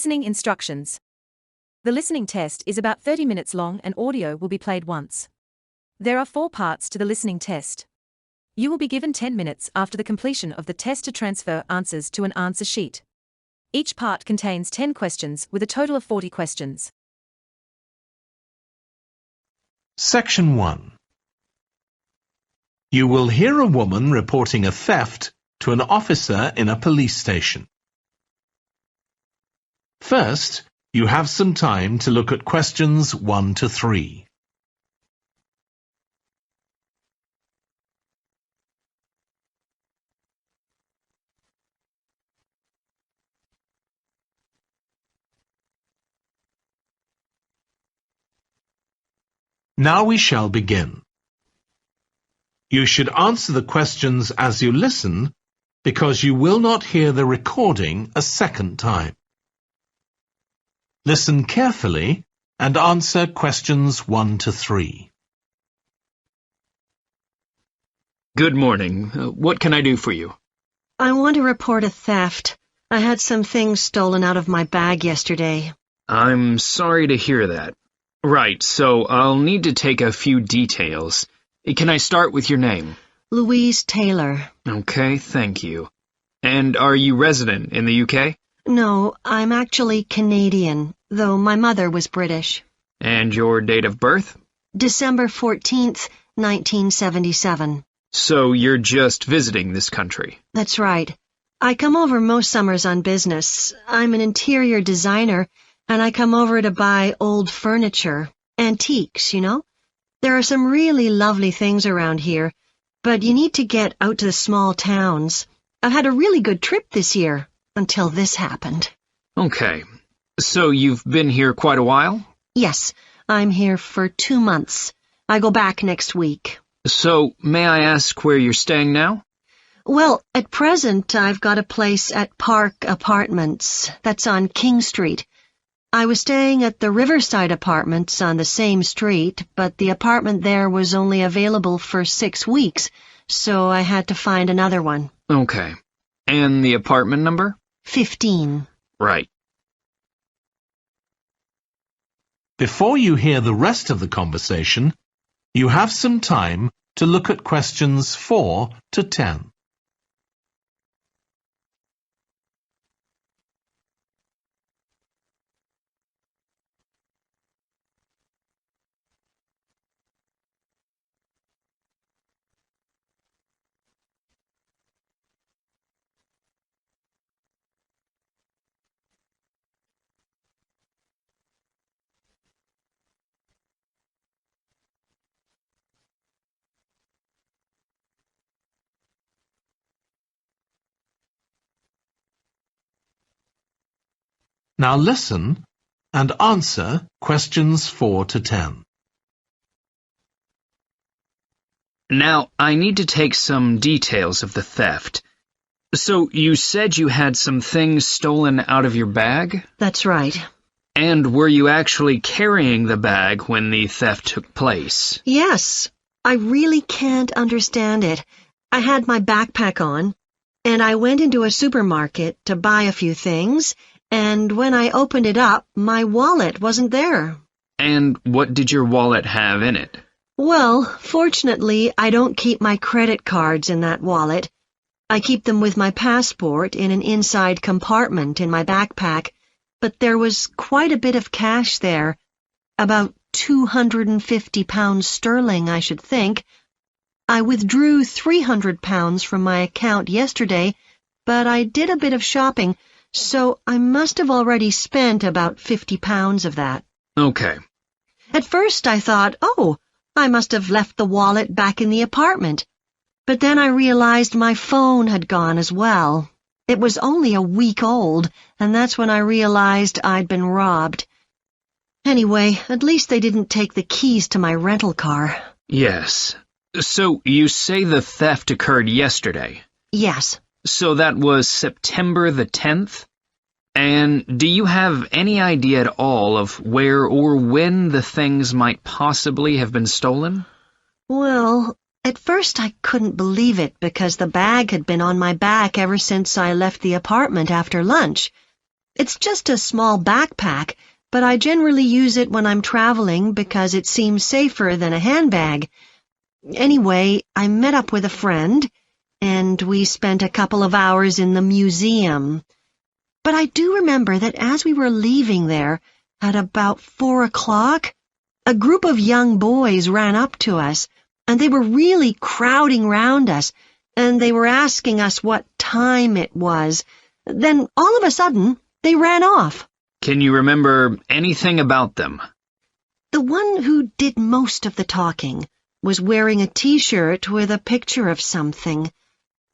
Listening instructions. The listening test is about 30 minutes long and audio will be played once. There are 4 parts to the listening test. You will be given 10 minutes after the completion of the test to transfer answers to an answer sheet. Each part contains 10 questions with a total of 40 questions. Section 1. You will hear a woman reporting a theft to an officer in a police station. First, you have some time to look at questions 1 to 3. Now we shall begin. You should answer the questions as you listen, because you will not hear the recording a second time. Listen carefully and answer questions 1 to 3. Good morning. What can I do for you? I want to report a theft. I had some things stolen out of my bag yesterday. I'm sorry to hear that. Right, so I'll need to take a few details. Can I start with your name? Louise Taylor. Okay, thank you. And are you resident in the UK? No, I'm actually Canadian, though my mother was British. And your date of birth? December 14th, 1977. So you're just visiting this country? That's right. I come over most summers on business. I'm an interior designer, and I come over to buy old furniture, antiques, you know? There are some really lovely things around here, but you need to get out to the small towns. I've had a really good trip this year, until this happened. Okay. So you've been here quite a while? Yes, I'm here for 2 months. I go back next week. So, may I ask where you're staying now? Well, at present, I've got a place at Park Apartments. That's on King Street. I was staying at the Riverside Apartments on the same street, but the apartment there was only available for 6 weeks, so I had to find another one. Okay. And the apartment number? 15. Right. Before you hear the rest of the conversation, you have some time to look at questions 4 to 10. Now listen and answer questions 4 to 10. Now, I need to take some details of the theft. So, you said you had some things stolen out of your bag? That's right. And were you actually carrying the bag when the theft took place? Yes, I really can't understand it. I had my backpack on, and I went into a supermarket to buy a few things, and when I opened it up, my wallet wasn't there. And what did your wallet have in it? Well, fortunately, I don't keep my credit cards in that wallet. I keep them with my passport in an inside compartment in my backpack, but there was quite a bit of cash there, about £250 sterling, I should think. I withdrew £300 from my account yesterday, but I did a bit of shopping, so I must have already spent about £50 of that. Okay. At first I thought, oh, I must have left the wallet back in the apartment. But then I realized my phone had gone as well. It was only a week old, and that's when I realized I'd been robbed. Anyway, at least they didn't take the keys to my rental car. Yes. So, you say the theft occurred yesterday? Yes. So that was September the 10th? And do you have any idea at all of where or when the things might possibly have been stolen? Well, at first I couldn't believe it because the bag had been on my back ever since I left the apartment after lunch. It's just a small backpack, but I generally use it when I'm traveling because it seems safer than a handbag. Anyway, I met up with a friend, and we spent a couple of hours in the museum. But I do remember that as we were leaving there, at about 4 o'clock, a group of young boys ran up to us, and they were really crowding round us, and they were asking us what time it was. Then, all of a sudden, they ran off. Can you remember anything about them? The one who did most of the talking was wearing a T-shirt with a picture of something.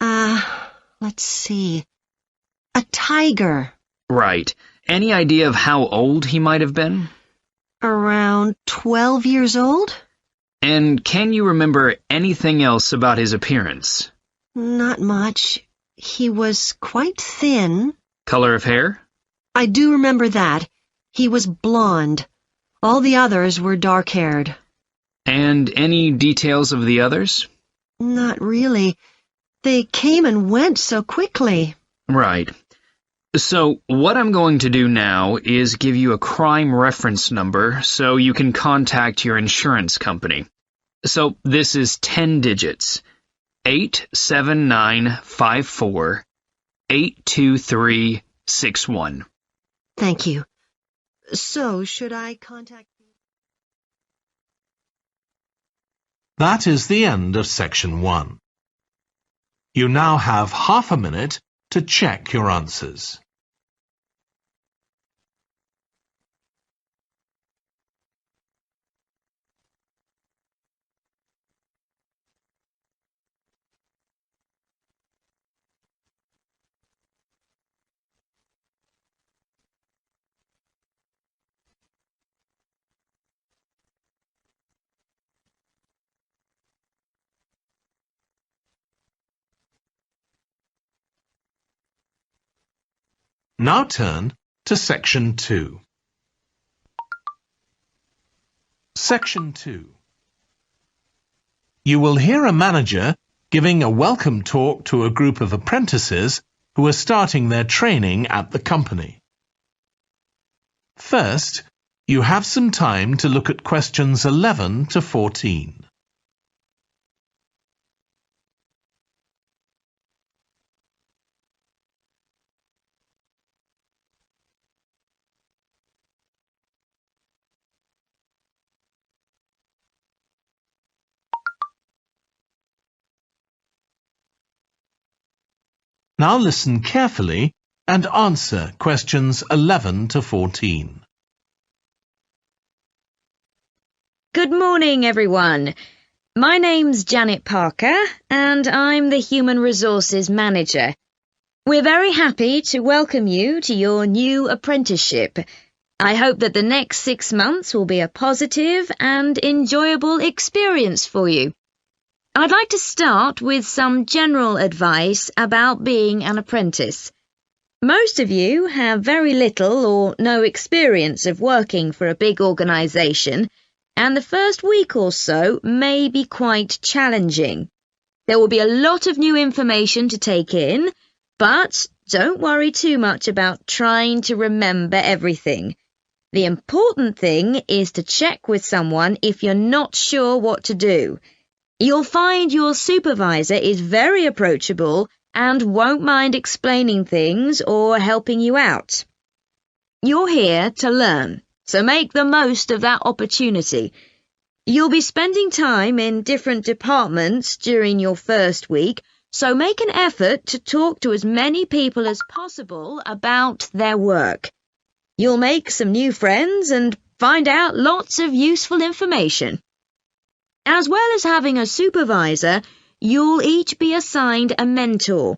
Let's see. A tiger. Right. Any idea of how old he might have been? Around 12 years old? And can you remember anything else about his appearance? Not much. He was quite thin. Color of hair? I do remember that. He was blonde. All the others were dark-haired. And any details of the others? Not really. They came and went so quickly. Right. So, what I'm going to do now is give you a crime reference number so you can contact your insurance company. So, this is 10 digits. 87954 82361. Thank you. So, should I contact you? That is the end of section 1. You now have half a minute to check your answers. Now turn to section 2. Section 2. You will hear a manager giving a welcome talk to a group of apprentices who are starting their training at the company. First, you have some time to look at questions 11 to 14. Now listen carefully and answer questions 11 to 14. Good morning, everyone. My name's Janet Parker, and I'm the Human Resources Manager. We're very happy to welcome you to your new apprenticeship. I hope that the next 6 months will be a positive and enjoyable experience for you. I'd like to start with some general advice about being an apprentice. Most of you have very little or no experience of working for a big organisation, and the first week or so may be quite challenging. There will be a lot of new information to take in, but don't worry too much about trying to remember everything. The important thing is to check with someone if you're not sure what to do. You'll find your supervisor is very approachable and won't mind explaining things or helping you out. You're here to learn, so make the most of that opportunity. You'll be spending time in different departments during your first week, so make an effort to talk to as many people as possible about their work. You'll make some new friends and find out lots of useful information. As well as having a supervisor, you'll each be assigned a mentor.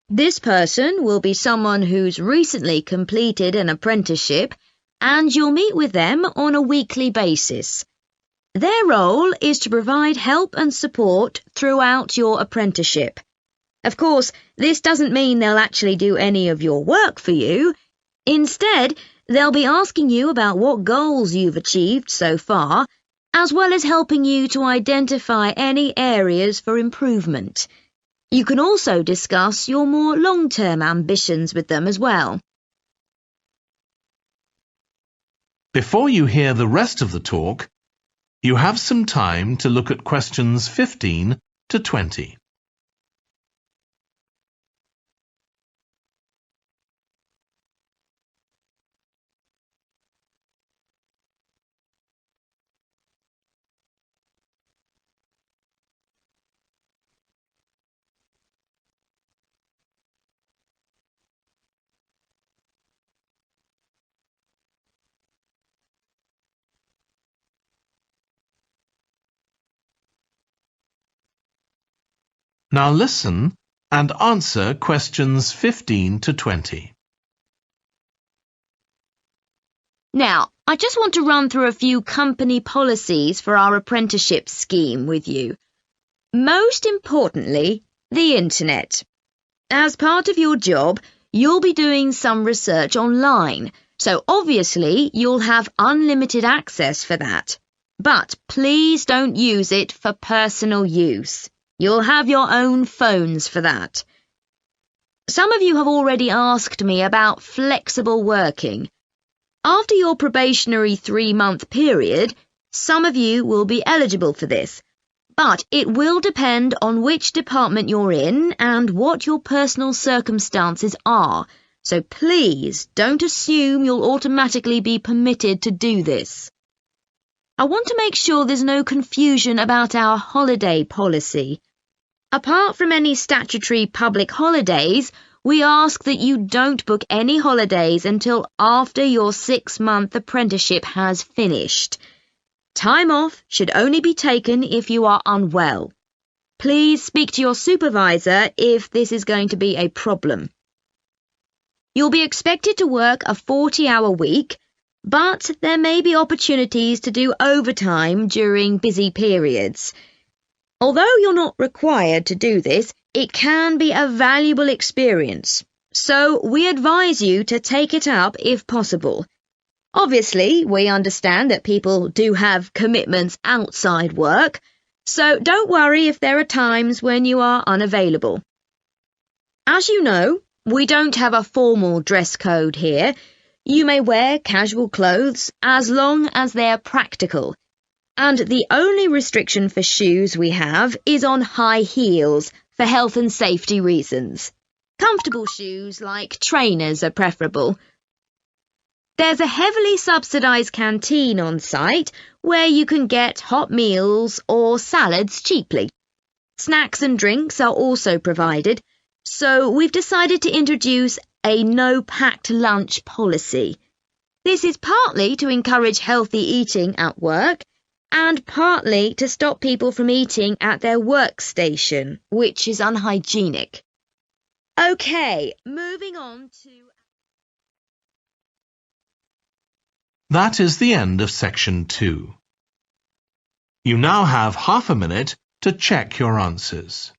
This person will be someone who's recently completed an apprenticeship, and you'll meet with them on a weekly basis. Their role is to provide help and support throughout your apprenticeship. Of course, this doesn't mean they'll actually do any of your work for you. Instead, they'll be asking you about what goals you've achieved so far, as well as helping you to identify any areas for improvement. You can also discuss your more long-term ambitions with them as well. Before you hear the rest of the talk, you have some time to look at questions 15 to 20. Now listen and answer questions 15 to 20. Now, I just want to run through a few company policies for our apprenticeship scheme with you. Most importantly, the internet. As part of your job, you'll be doing some research online, so obviously you'll have unlimited access for that. But please don't use it for personal use. You'll have your own phones for that. Some of you have already asked me about flexible working. After your probationary 3-month period, some of you will be eligible for this, but it will depend on which department you're in and what your personal circumstances are, so please don't assume you'll automatically be permitted to do this. I want to make sure there's no confusion about our holiday policy. Apart from any statutory public holidays, we ask that you don't book any holidays until after your 6-month apprenticeship has finished. Time off should only be taken if you are unwell. Please speak to your supervisor if this is going to be a problem. You'll be expected to work a 40-hour week, but there may be opportunities to do overtime during busy periods. Although you're not required to do this, it can be a valuable experience, so we advise you to take it up if possible. Obviously, we understand that people do have commitments outside work, so don't worry if there are times when you are unavailable. As you know, we don't have a formal dress code here. You may wear casual clothes as long as they're practical. And the only restriction for shoes we have is on high heels for health and safety reasons. Comfortable shoes like trainers are preferable. There's a heavily subsidised canteen on site where you can get hot meals or salads cheaply. Snacks and drinks are also provided, so we've decided to introduce a no-packed lunch policy. This is partly to encourage healthy eating at work and partly to stop people from eating at their workstation, which is unhygienic. Okay, moving on to... That is the end of section 2. You now have half a minute to check your answers.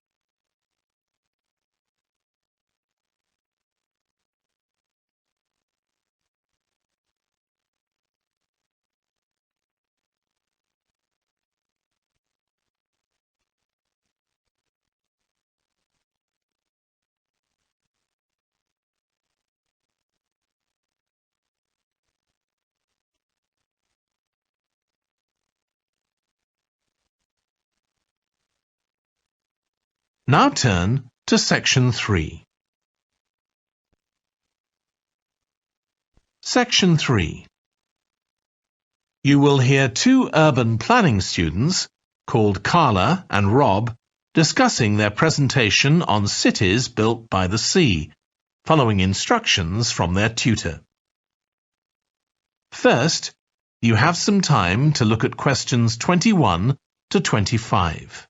Now turn to section 3. Section 3. You will hear 2 urban planning students, called Carla and Rob, discussing their presentation on cities built by the sea, following instructions from their tutor. First, you have some time to look at questions 21 to 25.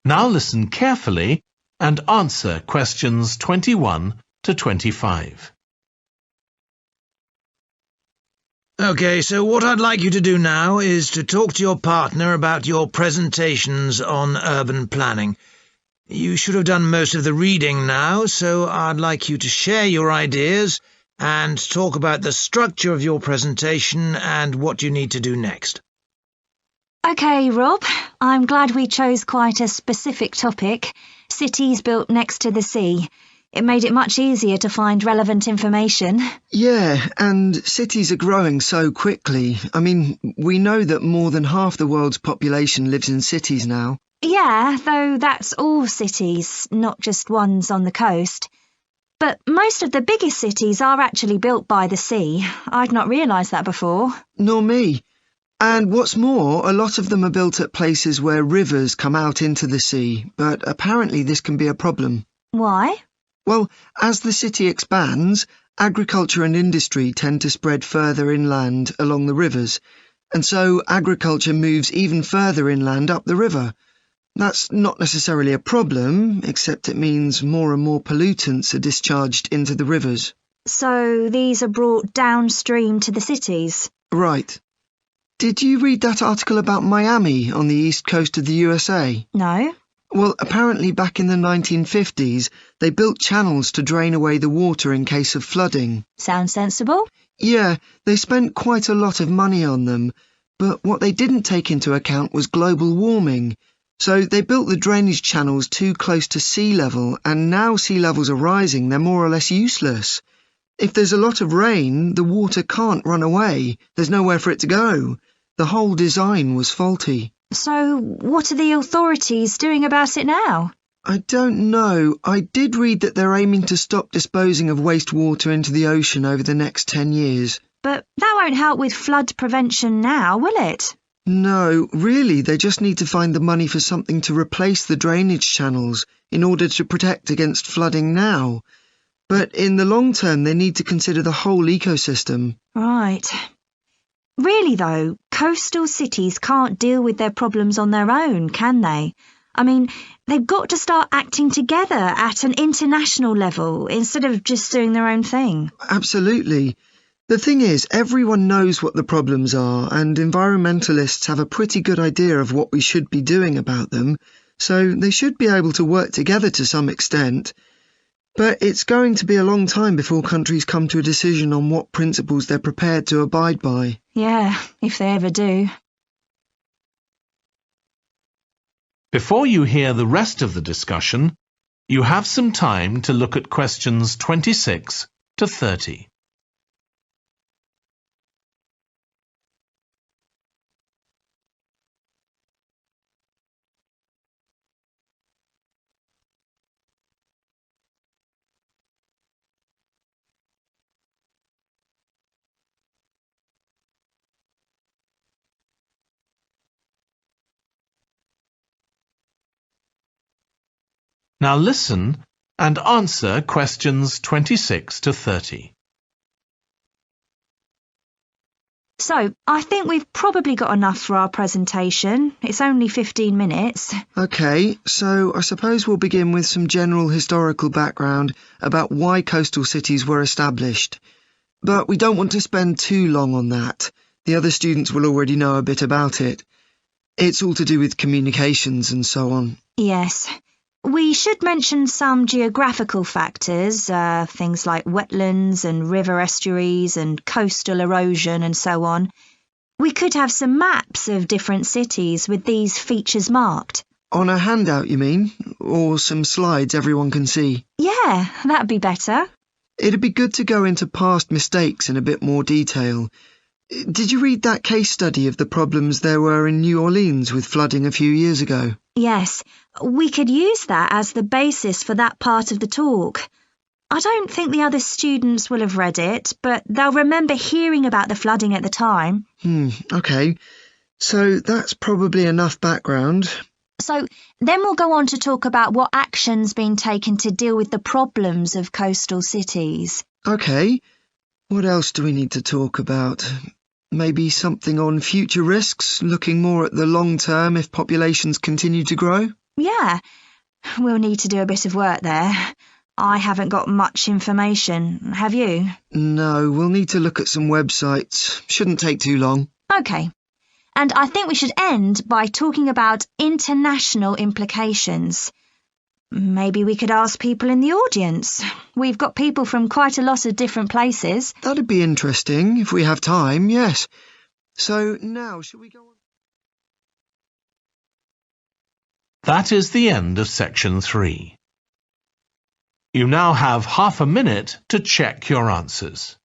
Now listen carefully and answer questions 21 to 25. OK, so what I'd like you to do now is to talk to your partner about your presentations on urban planning. You should have done most of the reading now, so I'd like you to share your ideas and talk about the structure of your presentation and what you need to do next. OK, Rob, I'm glad we chose quite a specific topic. Cities built next to the sea. It made it much easier to find relevant information. Yeah, and cities are growing so quickly. I mean, we know that more than half the world's population lives in cities now. Yeah, though that's all cities, not just ones on the coast. But most of the biggest cities are actually built by the sea. I'd not realised that before. Nor me. And what's more, a lot of them are built at places where rivers come out into the sea, but apparently this can be a problem. Why? Well, as the city expands, agriculture and industry tend to spread further inland along the rivers, and so agriculture moves even further inland up the river. That's not necessarily a problem, except it means more and more pollutants are discharged into the rivers. So these are brought downstream to the cities? Right. Did you read that article about Miami on the east coast of the USA? No. Well, apparently back in the 1950s, they built channels to drain away the water in case of flooding. Sounds sensible. Yeah, they spent quite a lot of money on them, but what they didn't take into account was global warming. So they built the drainage channels too close to sea level, and now sea levels are rising, they're more or less useless. If there's a lot of rain, the water can't run away. There's nowhere for it to go. The whole design was faulty. So what are the authorities doing about it now? I don't know. I did read that they're aiming to stop disposing of wastewater into the ocean over the next 10 years. But that won't help with flood prevention now, will it? No, really, they just need to find the money for something to replace the drainage channels in order to protect against flooding now. But in the long term, they need to consider the whole ecosystem. Right. Really, though, coastal cities can't deal with their problems on their own, can they? I mean, they've got to start acting together at an international level instead of just doing their own thing. Absolutely. The thing is, everyone knows what the problems are, and environmentalists have a pretty good idea of what we should be doing about them, so they should be able to work together to some extent. But it's going to be a long time before countries come to a decision on what principles they're prepared to abide by. Yeah, if they ever do. Before you hear the rest of the discussion, you have some time to look at questions 26 to 30. Now listen and answer questions 26 to 30. So, I think we've probably got enough for our presentation. It's only 15 minutes. OK, so I suppose we'll begin with some general historical background about why coastal cities were established. But we don't want to spend too long on that. The other students will already know a bit about it. It's all to do with communications and so on. Yes. We should mention some geographical factors, things like wetlands and river estuaries and coastal erosion and so on. We could have some maps of different cities with these features marked. On a handout, you mean? Or some slides everyone can see? Yeah, that'd be better. It'd be good to go into past mistakes in a bit more detail. Did you read that case study of the problems there were in New Orleans with flooding a few years ago? Yes, we could use that as the basis for that part of the talk. I don't think the other students will have read it, but they'll remember hearing about the flooding at the time. OK. So that's probably enough background. So then we'll go on to talk about what action's been taken to deal with the problems of coastal cities. OK. What else do we need to talk about? Maybe something on future risks, looking more at the long term if populations continue to grow? Yeah, we'll need to do a bit of work there. I haven't got much information. Have you? No, we'll need to look at some websites. Shouldn't take too long. Okay. And I think we should end by talking about international implications. Maybe we could ask people in the audience. We've got people from quite a lot of different places. That'd be interesting if we have time, yes. So now, shall we go on? That is the end of section 3. You now have half a minute to check your answers.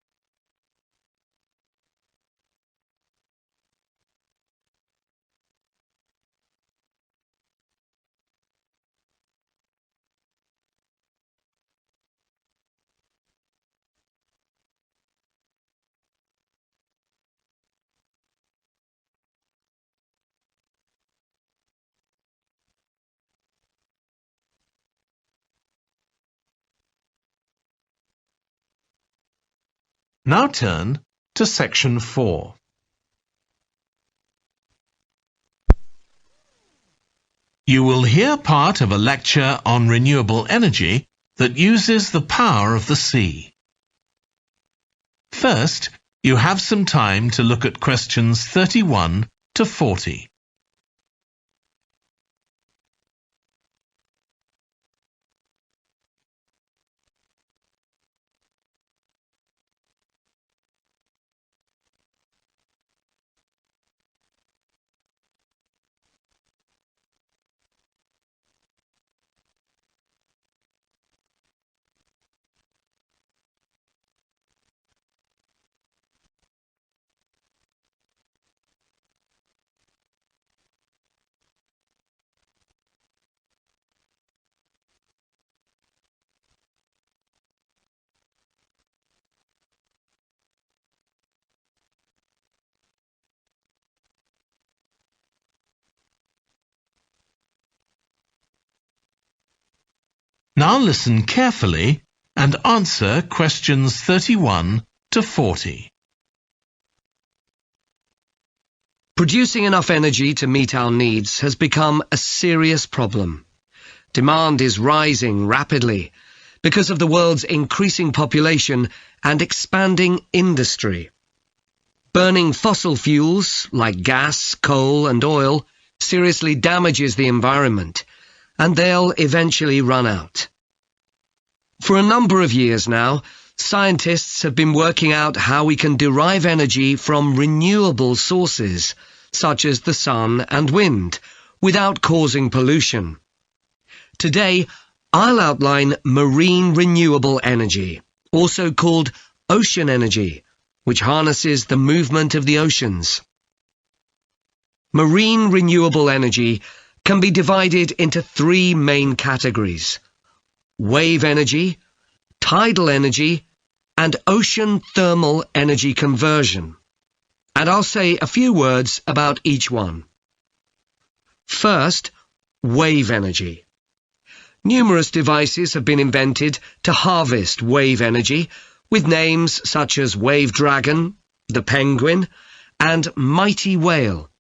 Now turn to section 4. You will hear part of a lecture on renewable energy that uses the power of the sea. First, you have some time to look at questions 31 to 40. Now listen carefully and answer questions 31 to 40. Producing enough energy to meet our needs has become a serious problem. Demand is rising rapidly because of the world's increasing population and expanding industry. Burning fossil fuels like gas, coal and oil seriously damages the environment, and they'll eventually run out. For a number of years now, scientists have been working out how we can derive energy from renewable sources, such as the sun and wind, without causing pollution. Today, I'll outline marine renewable energy, also called ocean energy, which harnesses the movement of the oceans. Marine renewable energy can be divided into 3 main categories: wave energy, tidal energy, and ocean thermal energy conversion. And I'll say a few words about each one. First, wave energy. Numerous devices have been invented to harvest wave energy, with names such as Wave Dragon, the Penguin, and Mighty Whale.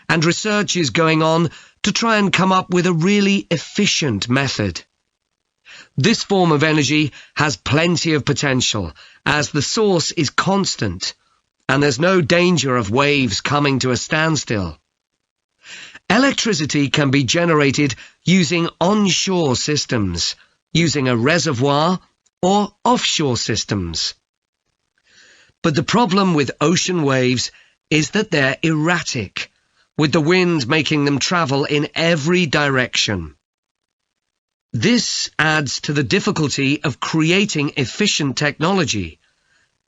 And research is going on to try and come up with a really efficient method. This form of energy has plenty of potential, as the source is constant, and there's no danger of waves coming to a standstill. Electricity can be generated using onshore systems, using a reservoir, or offshore systems. But the problem with ocean waves is that they're erratic, with the wind making them travel in every direction. This adds to the difficulty of creating efficient technology.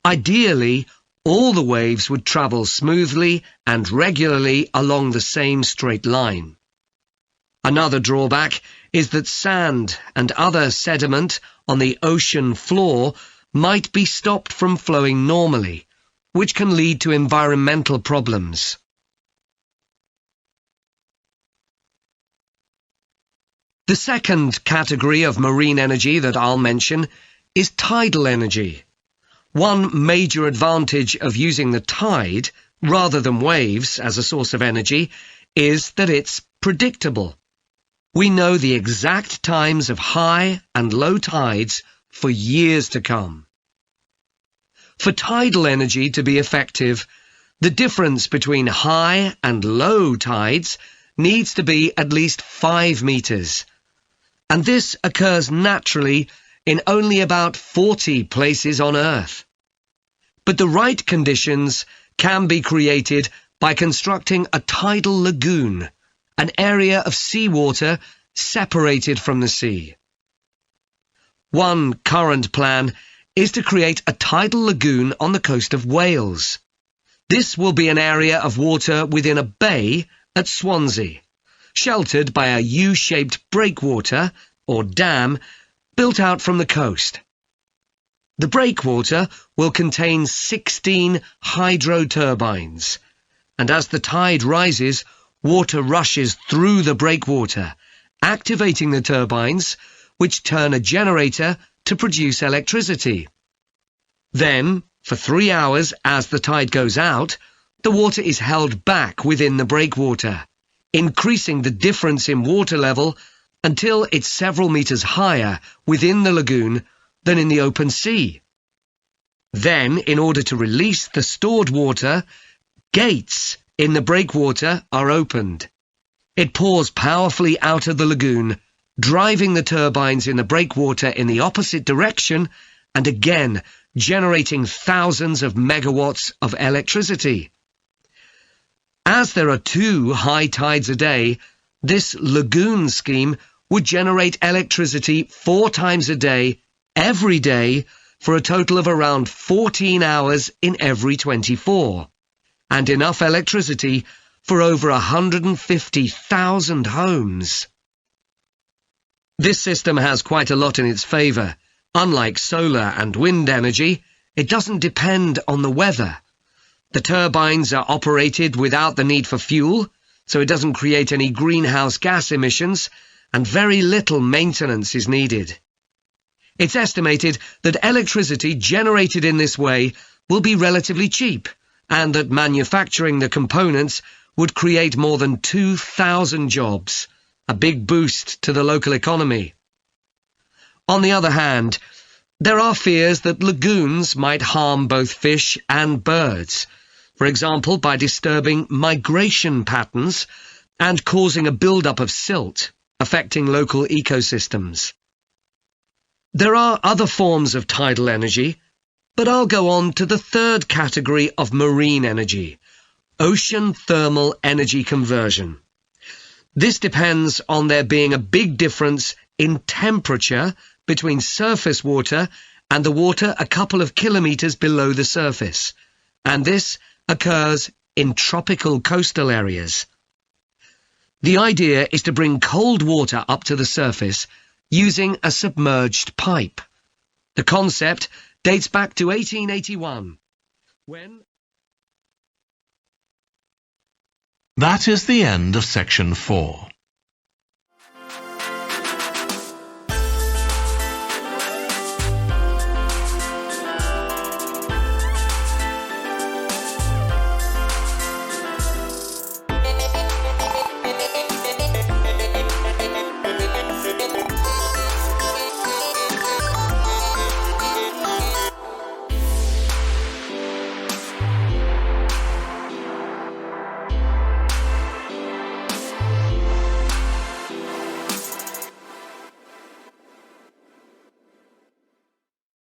Ideally, all the waves would travel smoothly and regularly along the same straight line. Another drawback is that sand and other sediment on the ocean floor might be stopped from flowing normally, which can lead to environmental problems. The second category of marine energy that I'll mention is tidal energy. One major advantage of using the tide, rather than waves, as a source of energy, is that it's predictable. We know the exact times of high and low tides for years to come. For tidal energy to be effective, the difference between high and low tides needs to be at least 5 meters. And this occurs naturally in only about 40 places on Earth. But the right conditions can be created by constructing a tidal lagoon, an area of seawater separated from the sea. One current plan is to create a tidal lagoon on the coast of Wales. This will be an area of water within a bay at Swansea, sheltered by a U-shaped breakwater, or dam, built out from the coast. The breakwater will contain 16 hydro turbines, and as the tide rises, water rushes through the breakwater, activating the turbines, which turn a generator to produce electricity. Then, for 3 hours as the tide goes out, the water is held back within the breakwater, increasing the difference in water level until it's several meters higher within the lagoon than in the open sea. Then, in order to release the stored water, gates in the breakwater are opened. It pours powerfully out of the lagoon, driving the turbines in the breakwater in the opposite direction and again generating thousands of megawatts of electricity. As there are 2 high tides a day, this lagoon scheme would generate electricity 4 times a day, every day, for a total of around 14 hours in every 24, and enough electricity for over 150,000 homes. This system has quite a lot in its favour. Unlike solar and wind energy, it doesn't depend on the weather. The turbines are operated without the need for fuel, so it doesn't create any greenhouse gas emissions, and very little maintenance is needed. It's estimated that electricity generated in this way will be relatively cheap, and that manufacturing the components would create more than 2,000 jobs, a big boost to the local economy. On the other hand, there are fears that lagoons might harm both fish and birds, for example by disturbing migration patterns and causing a build-up of silt, affecting local ecosystems. There are other forms of tidal energy, but I'll go on to the third category of marine energy, ocean thermal energy conversion. This depends on there being a big difference in temperature between surface water and the water a couple of kilometres below the surface, and this occurs in tropical coastal areas. The idea is to bring cold water up to the surface using a submerged pipe. The concept dates back to 1881, when... That is the end of section 4.